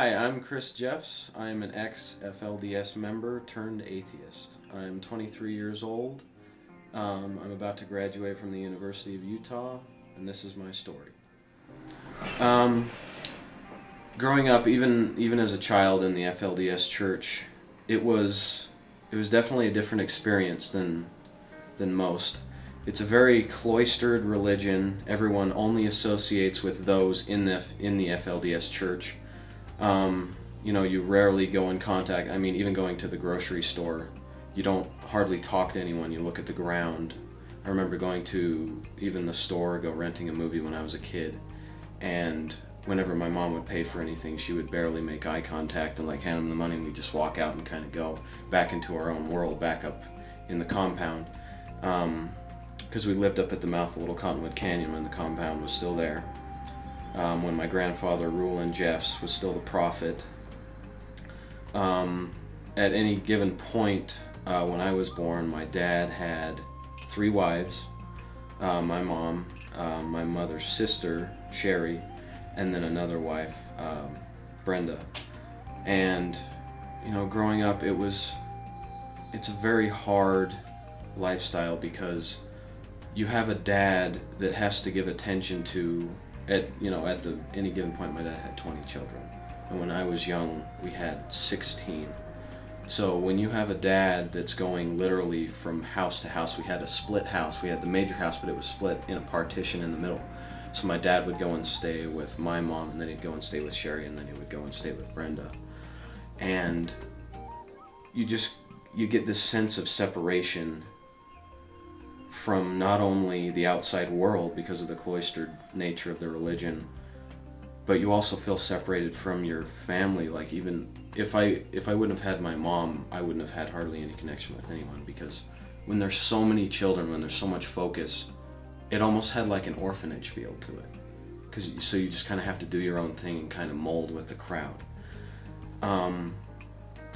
Hi, I'm Chris Jeffs. I'm an ex-FLDS member turned atheist. I'm 23 years old. I'm about to graduate from the University of Utah, and this is my story. Growing up, even as a child in the FLDS church, it was definitely a different experience than most. It's a very cloistered religion. Everyone only associates with those in the FLDS church. You know, you rarely go in contact. I mean, even going to the grocery store, you don't hardly talk to anyone. You look at the ground. I remember going to even the store, renting a movie when I was a kid, and whenever my mom would pay for anything, she would barely make eye contact and like hand them the money, and we'd just walk out and kind of go back into our own world, back up in the compound. Because we lived up at the mouth of Little Cottonwood Canyon when the compound was still there. When my grandfather, Rulon Jeffs, was still the prophet. At any given point when I was born, my dad had 3 wives, my mom, my mother's sister, Sherry, and then another wife, Brenda. And, you know, growing up, it's a very hard lifestyle because you have a dad that has to give attention to, at any given point. My dad had 20 children, and when I was young we had 16. So when you have a dad that's going literally from house to house, we had a split house. We had the major house, but it was split in a partition in the middle. So my dad would go and stay with my mom, and then he'd go and stay with Sherry, and then he would go and stay with Brenda. And you get this sense of separation from not only the outside world because of the cloistered nature of the religion, but you also feel separated from your family. Like, even if I wouldn't have had my mom, I wouldn't have had hardly any connection with anyone, because when there's so many children, when there's so much focus, it almost had like an orphanage feel to it. So you just kind of have to do your own thing and kind of mold with the crowd.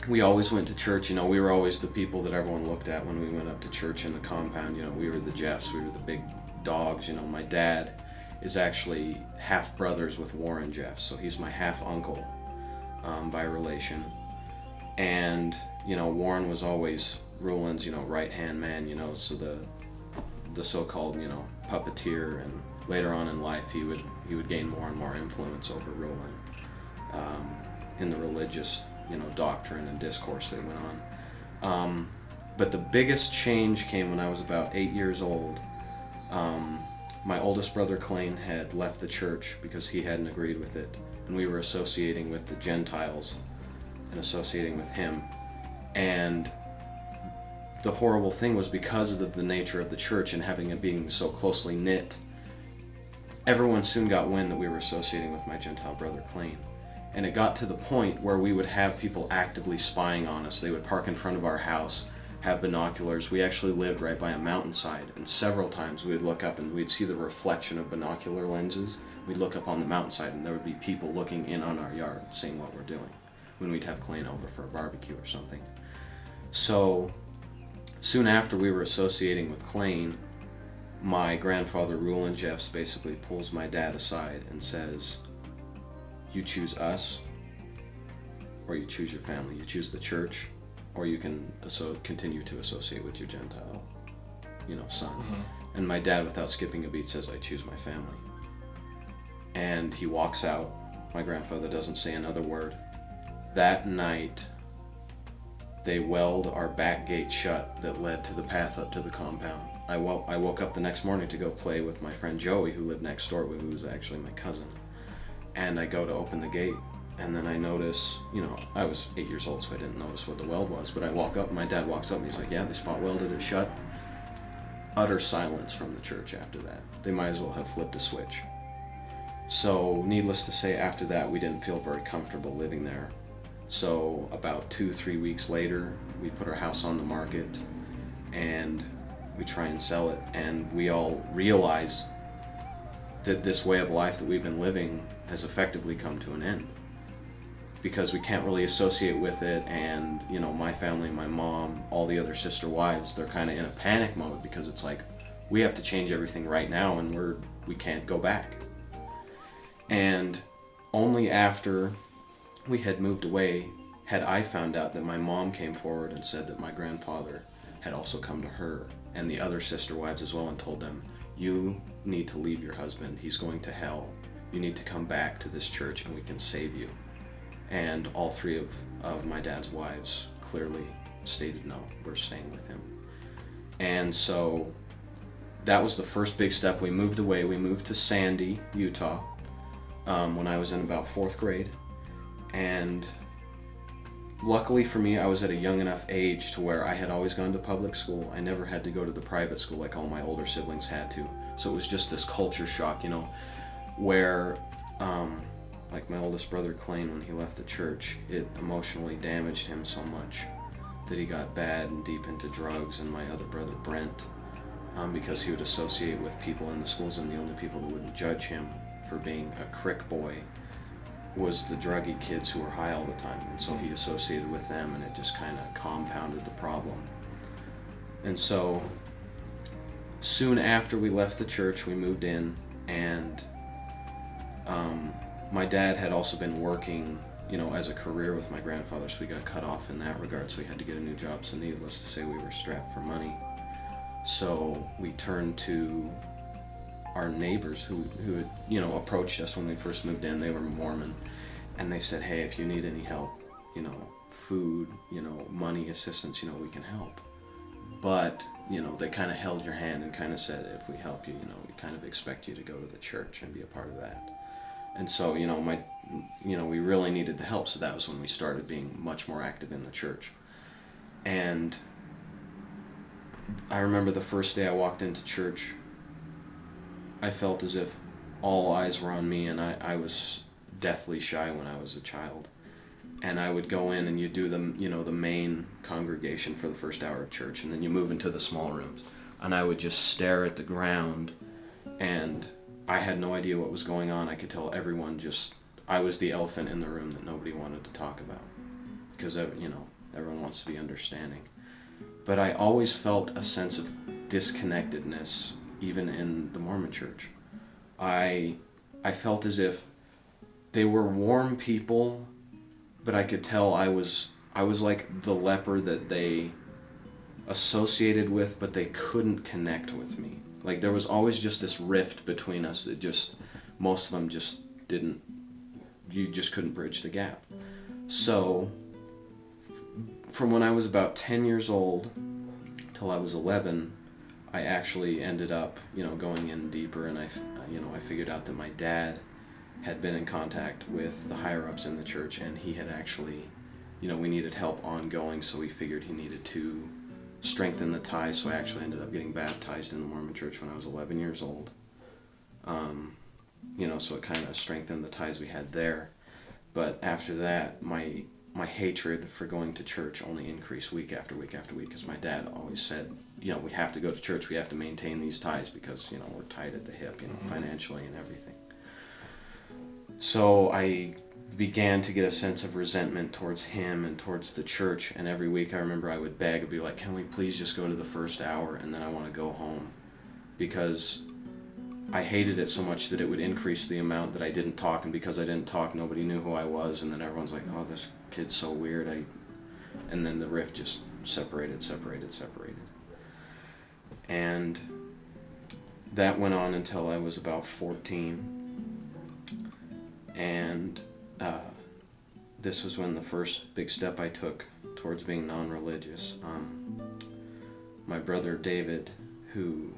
We always went to church. You know, we were always the people that everyone looked at when we went up to church in the compound. You know, we were the Jeffs, we were the big dogs. You know, my dad is actually half brothers with Warren Jeffs, so he's my half uncle by relation. And, you know, Warren was always Rulon's, right-hand man, so the so-called, puppeteer, and later on in life he would gain more and more influence over Rulon in the religious, doctrine and discourse that went on. But the biggest change came when I was about 8 years old. My oldest brother Clayne had left the church because he hadn't agreed with it, and we were associating with the Gentiles and associating with him. And the horrible thing was, because of the nature of the church and having it being so closely knit, everyone soon got wind that we were associating with my Gentile brother Clayne. And it got to the point where we would have people actively spying on us. They would park in front of our house, have binoculars. We actually lived right by a mountainside, and several times we would look up and we'd see the reflection of binocular lenses. We'd look up on the mountainside and there would be people looking in on our yard, seeing what we're doing, when we'd have Clayne over for a barbecue or something. So soon after we were associating with Clayne, my grandfather Rulon Jeffs basically pulls my dad aside and says, "You choose us, or you choose your family. You choose the church, or you can continue to associate with your Gentile, son." Mm-hmm. And my dad, without skipping a beat, says, "I choose my family." And he walks out. My grandfather doesn't say another word. That night, they weld our back gate shut that led to the path up to the compound. I woke up the next morning to go play with my friend Joey, who lived next door, who was actually my cousin. And I go to open the gate, and then I notice, I was 8 years old, so I didn't notice what the weld was, but I walk up, my dad walks up, and he's like, "Yeah, they spot welded it shut." Utter silence from the church after that. They might as well have flipped a switch. So, needless to say, after that, we didn't feel very comfortable living there. So, about 2-3 weeks later, we put our house on the market, and we try and sell it, and we all realize that this way of life that we've been living has effectively come to an end, because we can't really associate with it. And my family, my mom, all the other sister wives, they're kind of in a panic mode, because it's like, we have to change everything right now, and we can't go back. And only after we had moved away had I found out that my mom came forward and said that my grandfather had also come to her and the other sister wives as well and told them, you need to leave your husband, he's going to hell, you need to come back to this church and we can save you. And all three of my dad's wives clearly stated, no, we're staying with him. And so that was the first big step. We moved away. We moved to Sandy, Utah, when I was in about 4th grade. And luckily for me, I was at a young enough age to where I had always gone to public school. I never had to go to the private school like all my older siblings had to. So it was just this culture shock, you know, where like my oldest brother Clayne, when he left the church, it emotionally damaged him so much that he got bad and deep into drugs. And my other brother Brent, because he would associate with people in the schools, and the only people that wouldn't judge him for being a crick boy was the druggy kids who were high all the time. And so he associated with them, and it just kind of compounded the problem. And so soon after we left the church, we moved in, and my dad had also been working, you know, as a career with my grandfather, so we got cut off in that regard, so we had to get a new job. So needless to say, we were strapped for money. So we turned to our neighbors who had, you know, approached us when we first moved in. They were Mormon, and they said, hey, if you need any help, you know, food, you know, money, assistance, you know, we can help. But, you know, they kind of held your hand and kind of said, if we help you, you know, we kind of expect you to go to the church and be a part of that. And so, you know, we really needed the help, so that was when we started being much more active in the church. And I remember the first day I walked into church, I felt as if all eyes were on me, and I was deathly shy when I was a child. And I would go in and you do the, you know, the main congregation for the first hour of church, and then you move into the small rooms. And I would just stare at the ground, and I had no idea what was going on. I could tell everyone just, I was the elephant in the room that nobody wanted to talk about, because, you know, everyone wants to be understanding. But I always felt a sense of disconnectedness, even in the Mormon church. I felt as if they were warm people, but I could tell I was like the leper that they associated with, but they couldn't connect with me. Like, there was always just this rift between us that just, most of them just didn't, you just couldn't bridge the gap. So, from when I was about 10 years old till I was 11, I actually ended up, you know, going in deeper, and I figured out that my dad had been in contact with the higher-ups in the church, and he had actually, you know, we needed help ongoing, so we figured he needed to strengthen the ties. So I actually ended up getting baptized in the Mormon church when I was 11 years old. You know, so it kind of strengthened the ties we had there. But after that, my hatred for going to church only increased week after week after week, because my dad always said, you know, we have to go to church, we have to maintain these ties, because, you know, we're tied at the hip, you know, financially and everything. So I began to get a sense of resentment towards him and towards the church, and every week I remember I would beg, I'd be like, can we please just go to the first hour, and then I want to go home, because I hated it so much that it would increase the amount that I didn't talk, and because I didn't talk, nobody knew who I was, and then everyone's like, oh, this kid's so weird, and then the rift just separated. And that went on until I was about 14, and this was when the first big step I took towards being non-religious. My brother David, who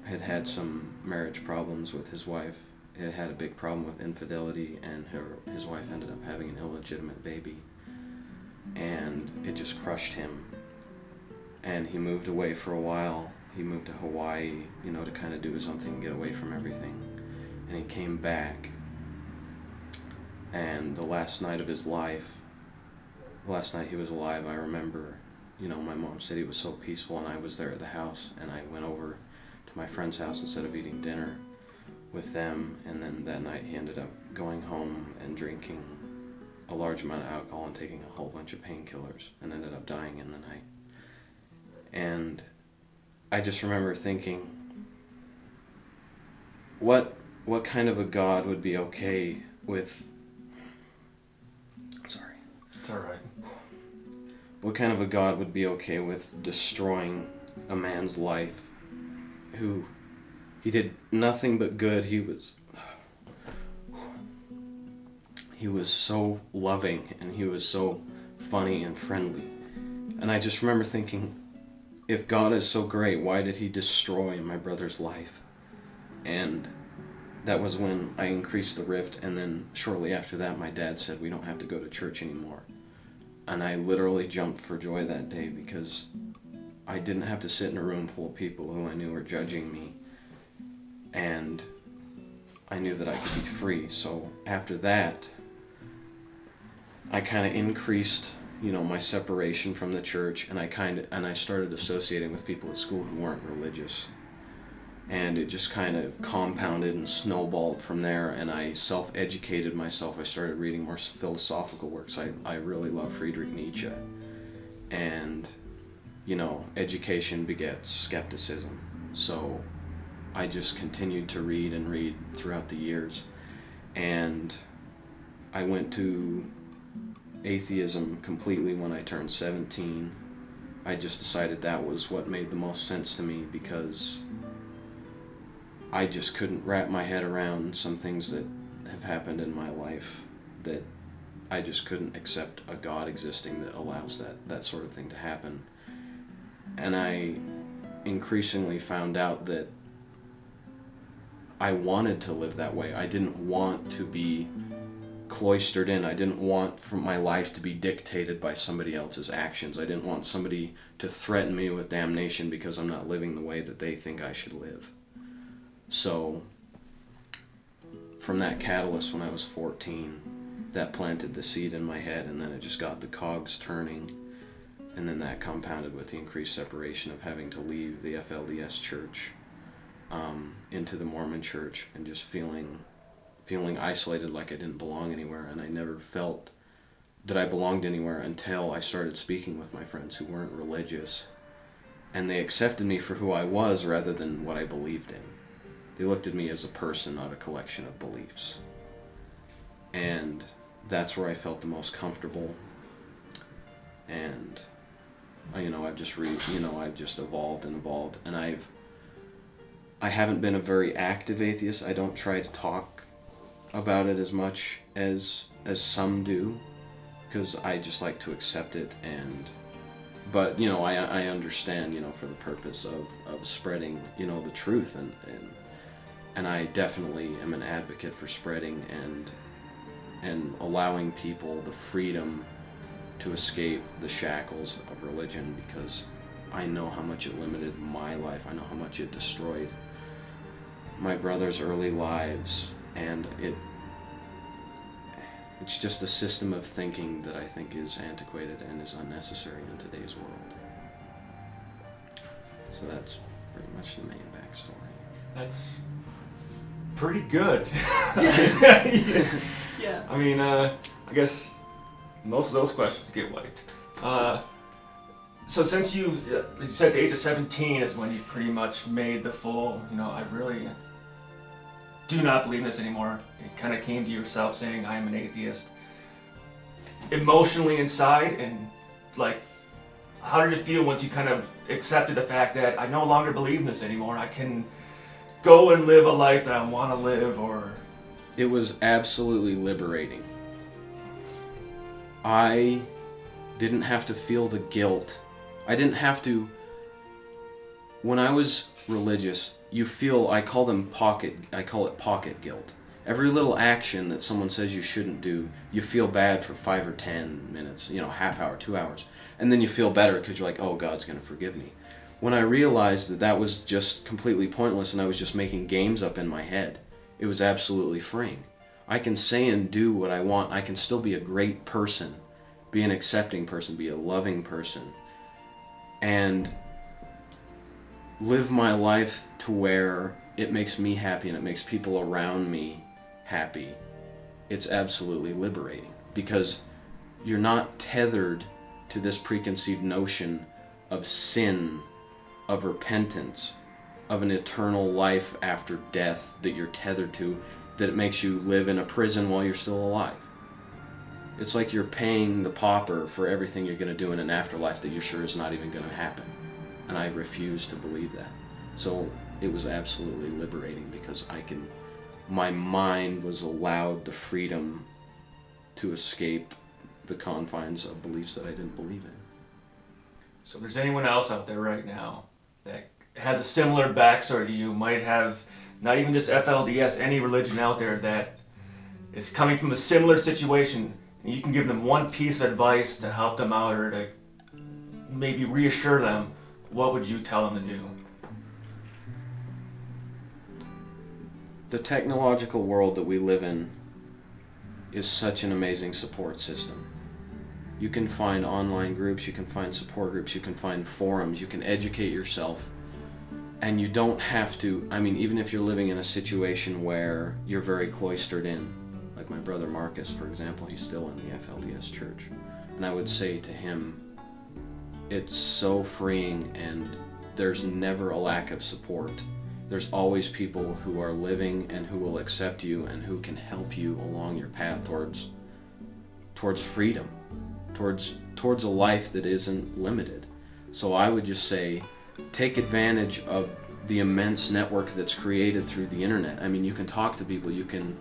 had had some marriage problems with his wife, had a big problem with infidelity, and his wife ended up having an illegitimate baby, and it just crushed him. And he moved away for a while. He moved to Hawaii, you know, to kind of do his own thing and get away from everything. And he came back, and the last night of his life, the last night he was alive, I remember, you know, my mom said he was so peaceful, and I was there at the house, and I went over to my friend's house instead of eating dinner with them, and then that night he ended up going home and drinking a large amount of alcohol and taking a whole bunch of painkillers, and ended up dying in the night. And I just remember thinking, what kind of a God would be okay with It's all right. What kind of a God would be okay with destroying a man's life who he did nothing but good? He was so loving, and he was so funny and friendly. And I just remember thinking, if God is so great, why did he destroy my brother's life? And that was when I increased the rift, and then shortly after that my dad said we don't have to go to church anymore. And I literally jumped for joy that day, because I didn't have to sit in a room full of people who I knew were judging me, and I knew that I could be free. So after that, I kind of increased, my separation from the church, and I started associating with people at school who weren't religious. And it just kind of compounded and snowballed from there, and I self-educated myself. I started reading more philosophical works. I really love Friedrich Nietzsche. And, education begets skepticism. So I just continued to read and read throughout the years. And I went to atheism completely when I turned 17. I just decided that was what made the most sense to me, because I just couldn't wrap my head around some things that have happened in my life, that I just couldn't accept a God existing that allows that sort of thing to happen. And I increasingly found out that I wanted to live that way. I didn't want to be cloistered in. I didn't want for my life to be dictated by somebody else's actions. I didn't want somebody to threaten me with damnation because I'm not living the way that they think I should live. So from that catalyst when I was 14, that planted the seed in my head, and then it just got the cogs turning, and then that compounded with the increased separation of having to leave the FLDS church into the Mormon church, and just feeling isolated, like I didn't belong anywhere. And I never felt that I belonged anywhere until I started speaking with my friends who weren't religious, and they accepted me for who I was rather than what I believed in. They looked at me as a person, not a collection of beliefs. And that's where I felt the most comfortable. And I've just evolved and evolved. And I haven't been a very active atheist. I don't try to talk about it as much as some do, because I just like to accept it. But I understand, for the purpose of spreading, the truth, and I definitely am an advocate for spreading and allowing people the freedom to escape the shackles of religion, because I know how much it limited my life. I know how much it destroyed my brother's early lives, and it's just a system of thinking that I think is antiquated and is unnecessary in today's world. So that's pretty much the main backstory. That's pretty good. Yeah. I mean, I guess most of those questions get wiped. So since you said the age of 17 is when you pretty much made the full, I really do not believe in this anymore. It kind of came to yourself saying, I am an atheist. Emotionally inside, and how did it feel once you kind of accepted the fact that I no longer believe in this anymore? I can go and live a life that I want to live, or... It was absolutely liberating. I didn't have to feel the guilt. I didn't have to... When I was religious, you feel, I call it pocket guilt. Every little action that someone says you shouldn't do, you feel bad for 5 or 10 minutes, half hour, 2 hours. And then you feel better because you're like, oh, God's going to forgive me. When I realized that that was just completely pointless and I was just making games up in my head, it was absolutely freeing. I can say and do what I want. I can still be a great person, be an accepting person, be a loving person, and live my life to where it makes me happy and it makes people around me happy. It's absolutely liberating, because you're not tethered to this preconceived notion of sin, of repentance, of an eternal life after death that you're tethered to, that it makes you live in a prison while you're still alive. It's like you're paying the pauper for everything you're going to do in an afterlife that you're sure is not even going to happen. And I refuse to believe that. So it was absolutely liberating, because my mind was allowed the freedom to escape the confines of beliefs that I didn't believe in. So if there's anyone else out there right now that has a similar backstory to you, might have not even just FLDS, any religion out there that is coming from a similar situation, and you can give them one piece of advice to help them out or to maybe reassure them, what would you tell them to do? The technological world that we live in is such an amazing support system. You can find online groups, you can find support groups, you can find forums, you can educate yourself, and you don't have to, I mean, even if you're living in a situation where you're very cloistered in, like my brother Marcus, for example, he's still in the FLDS church, and I would say to him, it's so freeing, and there's never a lack of support. There's always people who are living and who will accept you and who can help you along your path towards freedom, towards a life that isn't limited. So I would just say, take advantage of the immense network that's created through the internet. I mean, you can talk to people, you can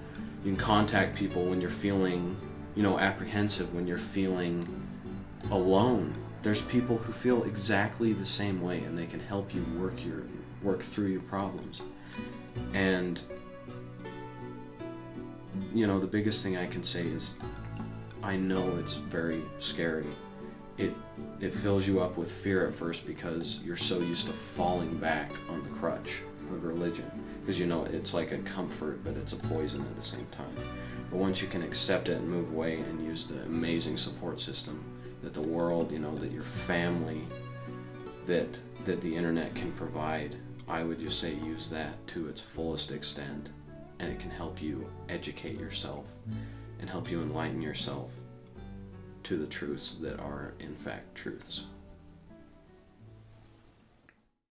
contact people when you're feeling, apprehensive, when you're feeling alone. There's people who feel exactly the same way, and they can help you work through your problems. And the biggest thing I can say is, I know it's very scary. It fills you up with fear at first, because you're so used to falling back on the crutch of religion, because it's like a comfort, but it's a poison at the same time. But once you can accept it and move away and use the amazing support system that the world, that your family, that the internet can provide, I would just say use that to its fullest extent, and it can help you educate yourself and help you enlighten yourself to the truths that are in fact truths.